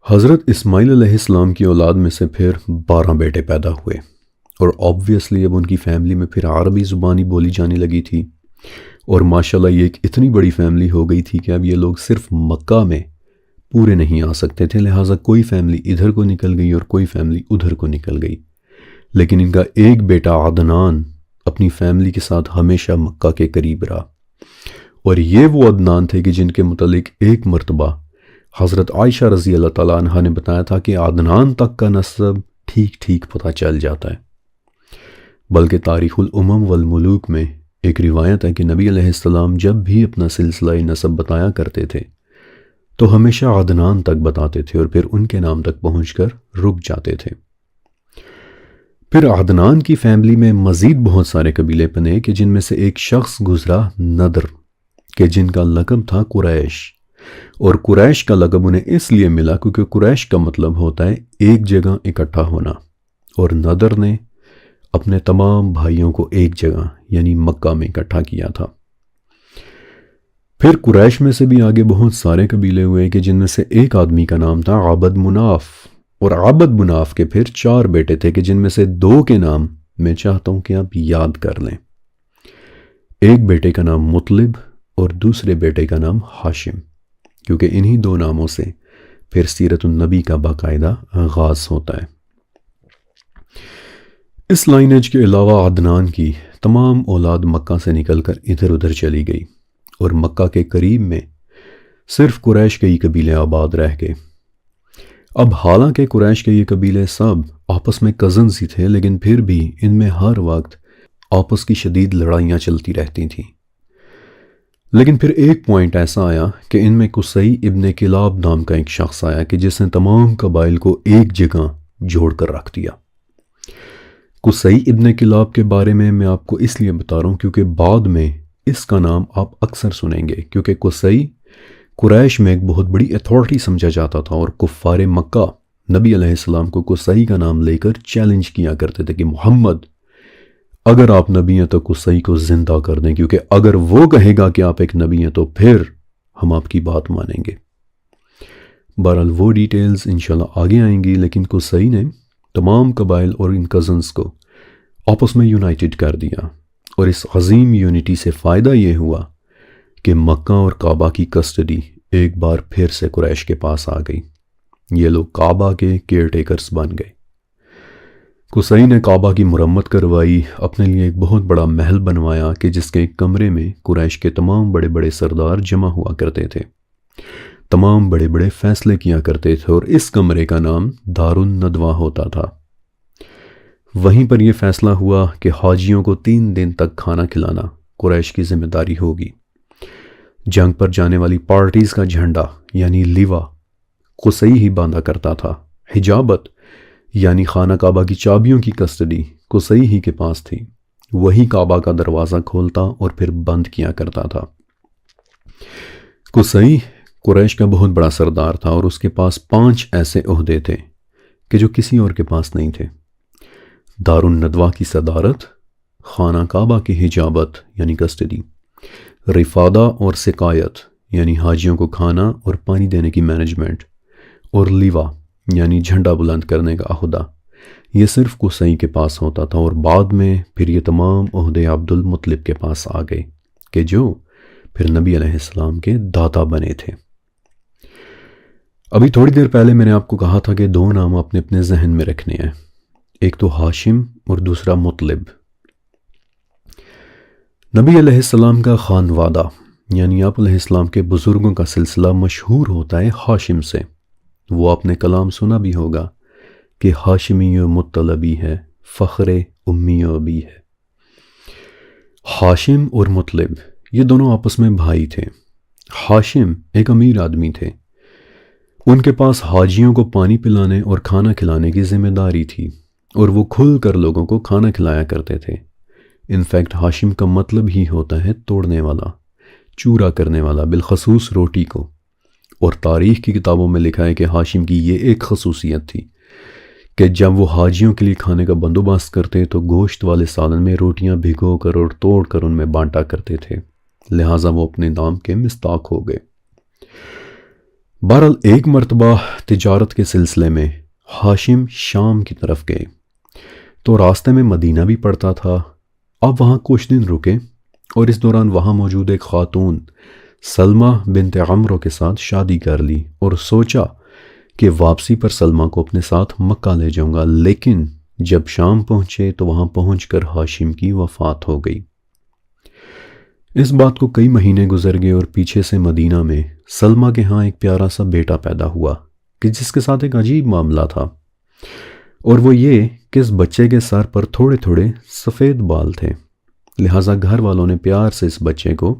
حضرت اسماعیل علیہ السلام کی اولاد میں سے پھر 12 بیٹے پیدا ہوئے، اور آبویسلی اب ان کی فیملی میں پھر عربی زبانی بولی جانے لگی تھی، اور ماشاءاللہ یہ ایک اتنی بڑی فیملی ہو گئی تھی کہ اب یہ لوگ صرف مکہ میں پورے نہیں آ سکتے تھے، لہٰذا کوئی فیملی ادھر کو نکل گئی اور کوئی فیملی ادھر کو نکل گئی۔ لیکن ان کا ایک بیٹا عدنان اپنی فیملی کے ساتھ ہمیشہ مکہ کے قریب رہا، اور یہ وہ عدنان تھے کہ جن کے متعلق ایک مرتبہ حضرت عائشہ رضی اللہ تعالیٰ عنہ نے بتایا تھا کہ عدنان تک کا نسب ٹھیک ٹھیک پتہ چل جاتا ہے۔ بلکہ تاریخ الامم والملوک میں ایک روایت ہے کہ نبی علیہ السلام جب بھی اپنا سلسلہ نسب بتایا کرتے تھے تو ہمیشہ عدنان تک بتاتے تھے، اور پھر ان کے نام تک پہنچ کر رک جاتے تھے۔ پھر عدنان کی فیملی میں مزید بہت سارے قبیلے بنے کہ جن میں سے ایک شخص گزرا نضر، کہ جن کا لقب تھا قریش، اور قریش کا لقب انہیں اس لیے ملا کیونکہ قریش کا مطلب ہوتا ہے ایک جگہ اکٹھا ہونا، اور نضر نے اپنے تمام بھائیوں کو ایک جگہ یعنی مکہ میں اکٹھا کیا تھا۔ پھر قریش میں سے بھی آگے بہت سارے قبیلے ہوئے کہ جن میں سے ایک آدمی کا نام تھا عبد مناف، اور عبد مناف کے پھر 4 بیٹے تھے کہ جن میں سے 2 کے نام میں چاہتا ہوں کہ آپ یاد کر لیں۔ ایک بیٹے کا نام مطلب اور دوسرے بیٹے کا نام ہاشم، کیونکہ انہی 2 ناموں سے پھر سیرت النبی کا باقاعدہ آغاز ہوتا ہے۔ اس لائنیج کے علاوہ عدنان کی تمام اولاد مکہ سے نکل کر ادھر ادھر چلی گئی، اور مکہ کے قریب میں صرف قریش کے ہی قبیلے آباد رہ گئے۔ اب حالانکہ قریش کے یہ قبیلے سب آپس میں کزنز ہی تھے، لیکن پھر بھی ان میں ہر وقت آپس کی شدید لڑائیاں چلتی رہتی تھیں۔ لیکن پھر ایک پوائنٹ ایسا آیا کہ ان میں قصی ابن کلاب نام کا ایک شخص آیا کہ جس نے تمام قبائل کو ایک جگہ جوڑ کر رکھ دیا۔ قصی ابن کلاب کے بارے میں آپ کو اس لیے بتا رہا ہوں کیونکہ بعد میں اس کا نام آپ اکثر سنیں گے، کیونکہ قصی قریش میں ایک بہت بڑی اتھارٹی سمجھا جاتا تھا، اور کفار مکہ نبی علیہ السلام کو قصی کا نام لے کر چیلنج کیا کرتے تھے کہ محمد اگر آپ نبی ہیں تو قصی کو زندہ کر دیں، کیونکہ اگر وہ کہے گا کہ آپ ایک نبی ہیں تو پھر ہم آپ کی بات مانیں گے۔ بہرحال وہ ڈیٹیلز انشاءاللہ آگے آئیں گی، لیکن قصی نے تمام قبائل اور ان کزنز کو آپس میں یونائٹڈ کر دیا، اور اس عظیم یونٹی سے فائدہ یہ ہوا کہ مکہ اور کعبہ کی کسٹڈی ایک بار پھر سے قریش کے پاس آ گئی۔ یہ لوگ کعبہ کے کیئر ٹیکرز بن گئے۔ قصی نے کعبہ کی مرمت کروائی، اپنے لیے ایک بہت بڑا محل بنوایا کہ جس کے ایک کمرے میں قریش کے تمام بڑے بڑے سردار جمع ہوا کرتے تھے، تمام بڑے بڑے فیصلے کیا کرتے تھے، اور اس کمرے کا نام دار الندوہ ہوتا تھا۔ وہیں پر یہ فیصلہ ہوا کہ حاجیوں کو 3 دن تک کھانا کھلانا قریش کی ذمہ داری ہوگی۔ جنگ پر جانے والی پارٹیز کا جھنڈا یعنی لیوا قصی ہی باندھا کرتا تھا۔ حجابت یعنی خانہ کعبہ کی چابیوں کی کسٹڈی قصی ہی کے پاس تھی، وہی کعبہ کا دروازہ کھولتا اور پھر بند کیا کرتا تھا۔ قصی قریش کا بہت بڑا سردار تھا، اور اس کے پاس 5 ایسے عہدے تھے کہ جو کسی اور کے پاس نہیں تھے۔ دار الندوہ کی صدارت، خانہ کعبہ کی حجابت یعنی کسٹڈی، رفادہ اور سقایت یعنی حاجیوں کو کھانا اور پانی دینے کی مینجمنٹ، اور لیوا یعنی جھنڈا بلند کرنے کا عہدہ، یہ صرف قصی کے پاس ہوتا تھا، اور بعد میں پھر یہ تمام عہدے عبد المطلب کے پاس آ گئے کہ جو پھر نبی علیہ السلام کے دادا بنے تھے۔ ابھی تھوڑی دیر پہلے میں نے آپ کو کہا تھا کہ 2 نام اپنے اپنے ذہن میں رکھنے ہیں، ایک تو ہاشم اور دوسرا مطلب۔ نبی علیہ السلام کا خانوادہ یعنی آپ علیہ السلام کے بزرگوں کا سلسلہ مشہور ہوتا ہے ہاشم سے۔ وہ آپ نے کلام سنا بھی ہوگا کہ ہاشمی و مطلبی ہے، فخر امی و ابی ہے۔ ہاشم اور مطلب یہ دونوں آپس میں بھائی تھے۔ ہاشم ایک امیر آدمی تھے، ان کے پاس حاجیوں کو پانی پلانے اور کھانا کھلانے کی ذمہ داری تھی، اور وہ کھل کر لوگوں کو کھانا کھلایا کرتے تھے۔ انفیکٹ ہاشم کا مطلب ہی ہوتا ہے توڑنے والا، چورا کرنے والا، بالخصوص روٹی کو۔ اور تاریخ کی کتابوں میں لکھا ہے کہ ہاشم کی یہ ایک خصوصیت تھی کہ جب وہ حاجیوں کے لیے کھانے کا بندوبست کرتے تو گوشت والے سالن میں روٹیاں بھگو کر اور توڑ کر ان میں بانٹا کرتے تھے، لہٰذا وہ اپنے نام کے مستاق ہو گئے۔ بہرحال ایک مرتبہ تجارت کے سلسلے میں ہاشم شام کی طرف گئے تو راستے میں مدینہ بھی پڑتا تھا۔ اب وہاں کچھ دن رکے اور اس دوران وہاں موجود ایک خاتون سلمہ بنت عمرو کے ساتھ شادی کر لی، اور سوچا کہ واپسی پر سلمہ کو اپنے ساتھ مکہ لے جاؤں گا، لیکن جب شام پہنچے تو وہاں پہنچ کر ہاشم کی وفات ہو گئی۔ اس بات کو کئی مہینے گزر گئے اور پیچھے سے مدینہ میں سلمہ کے ہاں ایک پیارا سا بیٹا پیدا ہوا کہ جس کے ساتھ ایک عجیب معاملہ تھا، اور وہ یہ کہ اس بچے کے سر پر تھوڑے تھوڑے سفید بال تھے، لہٰذا گھر والوں نے پیار سے اس بچے کو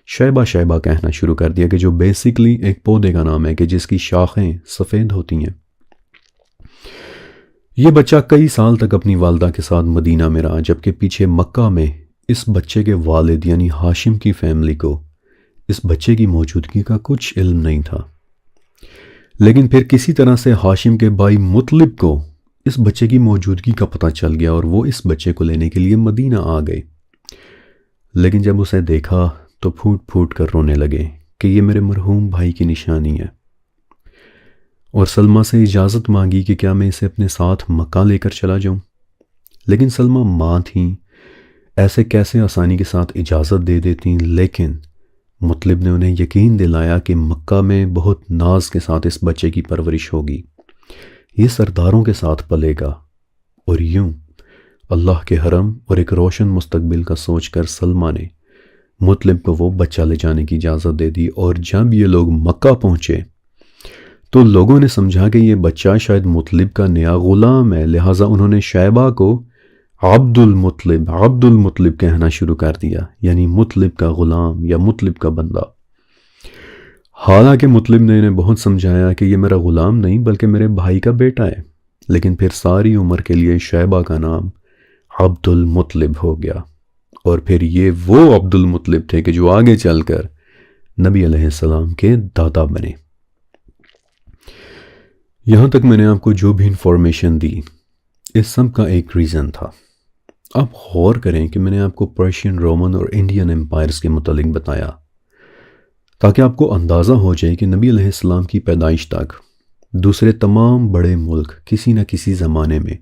شیبہ شیبہ کہنا شروع کر دیا، کہ جو بیسیکلی ایک پودے کا نام ہے کہ جس کی شاخیں سفید ہوتی ہیں۔ یہ بچہ کئی سال تک اپنی والدہ کے ساتھ مدینہ میں رہا، جبکہ پیچھے مکہ میں اس بچے کے والد یعنی ہاشم کی فیملی کو اس بچے کی موجودگی کا کچھ علم نہیں تھا۔ لیکن پھر کسی طرح سے ہاشم کے بھائی مطلب کو اس بچے کی موجودگی کا پتہ چل گیا، اور وہ اس بچے کو لینے کے لیے مدینہ آ گئے۔ لیکن جب اسے دیکھا تو پھوٹ پھوٹ کر رونے لگے کہ یہ میرے مرحوم بھائی کی نشانی ہے، اور سلمہ سے اجازت مانگی کہ کیا میں اسے اپنے ساتھ مکہ لے کر چلا جاؤں۔ لیکن سلمہ ماں تھیں، ایسے کیسے آسانی کے ساتھ اجازت دے دیتی، لیکن مطلب نے انہیں یقین دلایا کہ مکہ میں بہت ناز کے ساتھ اس بچے کی پرورش ہوگی، یہ سرداروں کے ساتھ پلے گا۔ اور یوں اللہ کے حرم اور ایک روشن مستقبل کا سوچ کر سلمہ نے مطلب کو وہ بچہ لے جانے کی اجازت دے دی۔ اور جب یہ لوگ مکہ پہنچے تو لوگوں نے سمجھا کہ یہ بچہ شاید مطلب کا نیا غلام ہے، لہٰذا انہوں نے شیبہ کو عبد المطلب کہنا شروع کر دیا، یعنی مطلب کا غلام یا مطلب کا بندہ۔ حالانکہ مطلب نے انہیں بہت سمجھایا کہ یہ میرا غلام نہیں بلکہ میرے بھائی کا بیٹا ہے، لیکن پھر ساری عمر کے لیے شیبہ کا نام عبد المطلب ہو گیا، اور پھر یہ وہ عبد المطلب تھے کہ جو آگے چل کر نبی علیہ السلام کے دادا بنے۔ یہاں تک میں نے آپ کو جو بھی انفارمیشن دی، اس سب کا ایک ریزن تھا۔ آپ غور کریں کہ میں نے آپ کو پرشین، رومن اور انڈین امپائرز کے متعلق بتایا تاکہ آپ کو اندازہ ہو جائے کہ نبی علیہ السلام کی پیدائش تک دوسرے تمام بڑے ملک کسی نہ کسی زمانے میں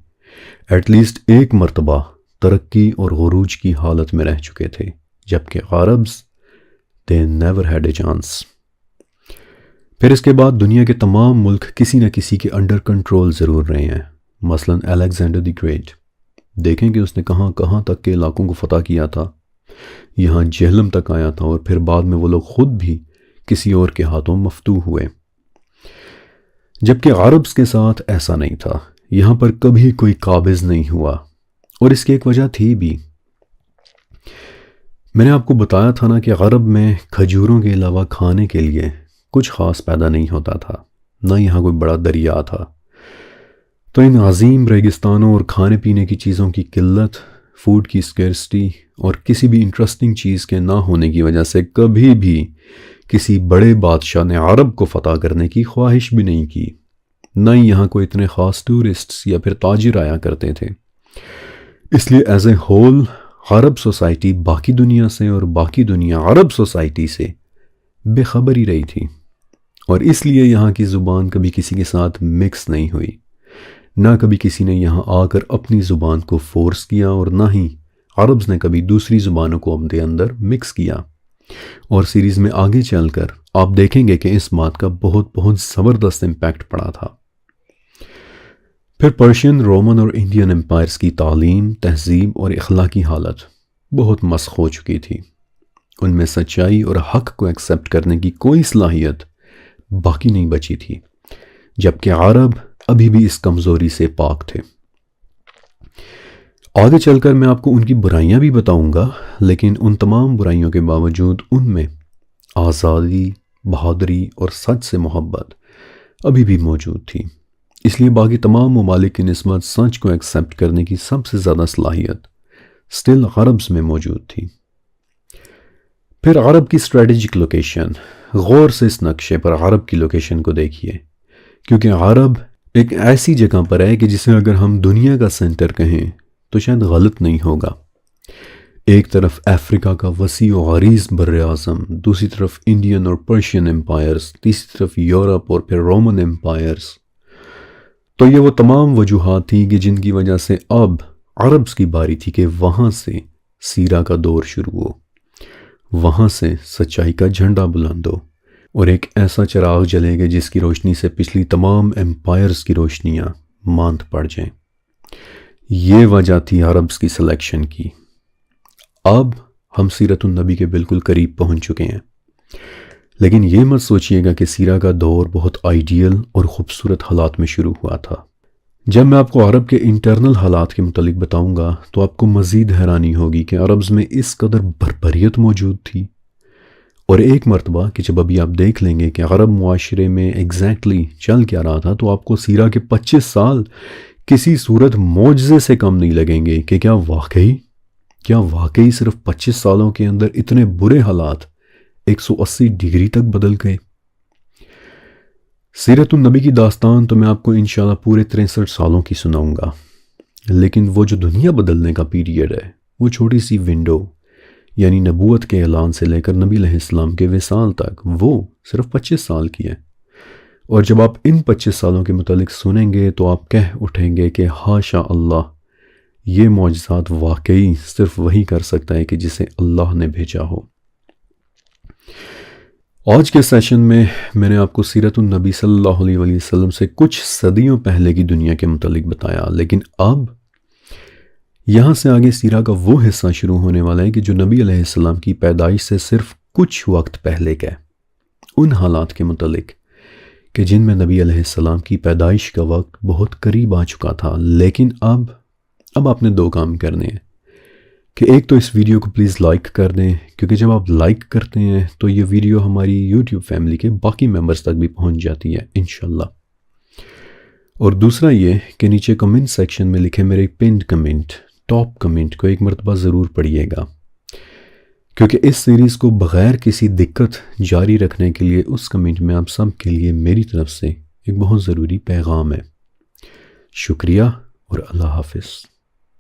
ایٹ لیسٹ ایک مرتبہ ترقی اور عروج کی حالت میں رہ چکے تھے، جبکہ Arabs they never had a chance۔ پھر اس کے بعد دنیا کے تمام ملک کسی نہ کسی کے انڈر کنٹرول ضرور رہے ہیں، مثلا الیگزینڈر دی گریٹ، دیکھیں کہ اس نے کہاں کہاں تک کے علاقوں کو فتح کیا تھا، یہاں جہلم تک آیا تھا، اور پھر بعد میں وہ لوگ خود بھی کسی اور کے ہاتھوں مفتوح ہوئے۔ جبکہ عربز کے ساتھ ایسا نہیں تھا، یہاں پر کبھی کوئی قابض نہیں ہوا، اور اس کی ایک وجہ تھی بھی۔ میں نے آپ کو بتایا تھا نا کہ عرب میں کھجوروں کے علاوہ کھانے کے لیے کچھ خاص پیدا نہیں ہوتا تھا، نہ یہاں کوئی بڑا دریا تھا، تو ان عظیم ریگستانوں اور کھانے پینے کی چیزوں کی قلت، فوڈ کی اسکیرسٹی اور کسی بھی انٹرسٹنگ چیز کے نہ ہونے کی وجہ سے کبھی بھی کسی بڑے بادشاہ نے عرب کو فتح کرنے کی خواہش بھی نہیں کی، نہ ہی یہاں کوئی اتنے خاص ٹورسٹس یا پھر تاجر آیا کرتے تھے۔ اس لیے as a whole Arab society باقی دنیا سے اور باقی دنیا عرب سوسائٹی سے بے خبر ہی رہی تھی، اور اس لیے یہاں کی زبان کبھی کسی کے ساتھ مکس نہیں ہوئی، نہ کبھی کسی نے یہاں آ کر اپنی زبان کو فورس کیا، اور نہ ہی عربز نے کبھی دوسری زبانوں کو اپنے اندر مکس کیا۔ اور سیریز میں آگے چل کر آپ دیکھیں گے کہ اس بات کا بہت بہت زبردست امپیکٹ پڑا تھا۔ پھر پرشین، رومن اور انڈین امپائرز کی تعلیم، تہذیب اور اخلاقی حالت بہت مسخ ہو چکی تھی، ان میں سچائی اور حق کو ایکسیپٹ کرنے کی کوئی صلاحیت باقی نہیں بچی تھی، جبکہ عرب ابھی بھی اس کمزوری سے پاک تھے۔ آگے چل کر میں آپ کو ان کی برائیاں بھی بتاؤں گا، لیکن ان تمام برائیوں کے باوجود ان میں آزادی، بہادری اور سچ سے محبت ابھی بھی موجود تھی، اس لیے باقی تمام ممالک کی نسبت سچ کو ایکسیپٹ کرنے کی سب سے زیادہ صلاحیت سٹل عربز میں موجود تھی۔ پھر عرب کی اسٹریٹجک لوکیشن، غور سے اس نقشے پر عرب کی لوکیشن کو دیکھیے، کیونکہ عرب ایک ایسی جگہ پر ہے کہ جسے اگر ہم دنیا کا سینٹر کہیں تو شاید غلط نہیں ہوگا۔ ایک طرف افریقہ کا وسیع و عریض بر اعظم، دوسری طرف انڈین اور پرشین امپائرز، تیسری طرف یورپ اور پھر رومن امپائرز۔ تو یہ وہ تمام وجوہات تھیں کہ جن کی وجہ سے اب عربز کی باری تھی کہ وہاں سے سیرہ کا دور شروع ہو، وہاں سے سچائی کا جھنڈا بلند ہو اور ایک ایسا چراغ جلے گا جس کی روشنی سے پچھلی تمام امپائرز کی روشنیاں ماند پڑ جائیں۔ یہ وجہ تھی عربز کی سلیکشن کی۔ اب ہم سیرت النبی کے بالکل قریب پہنچ چکے ہیں، لیکن یہ مت سوچئے گا کہ سیرہ کا دور بہت آئیڈیل اور خوبصورت حالات میں شروع ہوا تھا۔ جب میں آپ کو عرب کے انٹرنل حالات کے متعلق بتاؤں گا تو آپ کو مزید حیرانی ہوگی کہ عربز میں اس قدر بربریت موجود تھی، اور ایک مرتبہ کہ جب ابھی آپ دیکھ لیں گے کہ عرب معاشرے میں ایگزیکٹلی چل کیا رہا تھا، تو آپ کو سیرہ کے 25 سال کسی صورت معجزے سے کم نہیں لگیں گے کہ کیا واقعی صرف 25 سالوں کے اندر اتنے برے حالات 180 ڈگری تک بدل گئے۔ سیرت النبی کی داستان تو میں آپ کو انشاءاللہ پورے 63 سالوں کی سناؤں گا، لیکن وہ جو دنیا بدلنے کا پیریڈ ہے، وہ چھوٹی سی ونڈو، یعنی نبوت کے اعلان سے لے کر نبی علیہ السلام کے وصال تک، وہ صرف 25 سال کی ہے۔ اور جب آپ ان 25 سالوں کے متعلق سنیں گے تو آپ کہہ اٹھیں گے کہ ہاشا اللہ، یہ معجزات واقعی صرف وہی کر سکتا ہے کہ جسے اللہ نے بھیجا ہو۔ آج کے سیشن میں نے آپ کو سیرت النبی صلی اللہ علیہ وسلم سے کچھ صدیوں پہلے کی دنیا کے متعلق بتایا، لیکن اب یہاں سے آگے سیرہ کا وہ حصہ شروع ہونے والا ہے کہ جو نبی علیہ السلام کی پیدائش سے صرف کچھ وقت پہلے کا ہے، ان حالات کے متعلق کہ جن میں نبی علیہ السلام کی پیدائش کا وقت بہت قریب آ چکا تھا۔ لیکن اب آپ نے دو کام کرنے ہیں کہ ایک تو اس ویڈیو کو پلیز لائک کر دیں، کیونکہ جب آپ لائک کرتے ہیں تو یہ ویڈیو ہماری یوٹیوب فیملی کے باقی ممبرز تک بھی پہنچ جاتی ہے انشاءاللہ۔ اور دوسرا یہ کہ نیچے کمنٹ سیکشن میں لکھے میرے پنڈ کمنٹ، ٹاپ کمنٹ کو ایک مرتبہ ضرور پڑھیے گا، کیونکہ اس سیریز کو بغیر کسی دقت جاری رکھنے کے لیے اس کمنٹ میں آپ سب کے لیے میری طرف سے ایک بہت ضروری پیغام ہے۔ شکریہ اور اللہ حافظ۔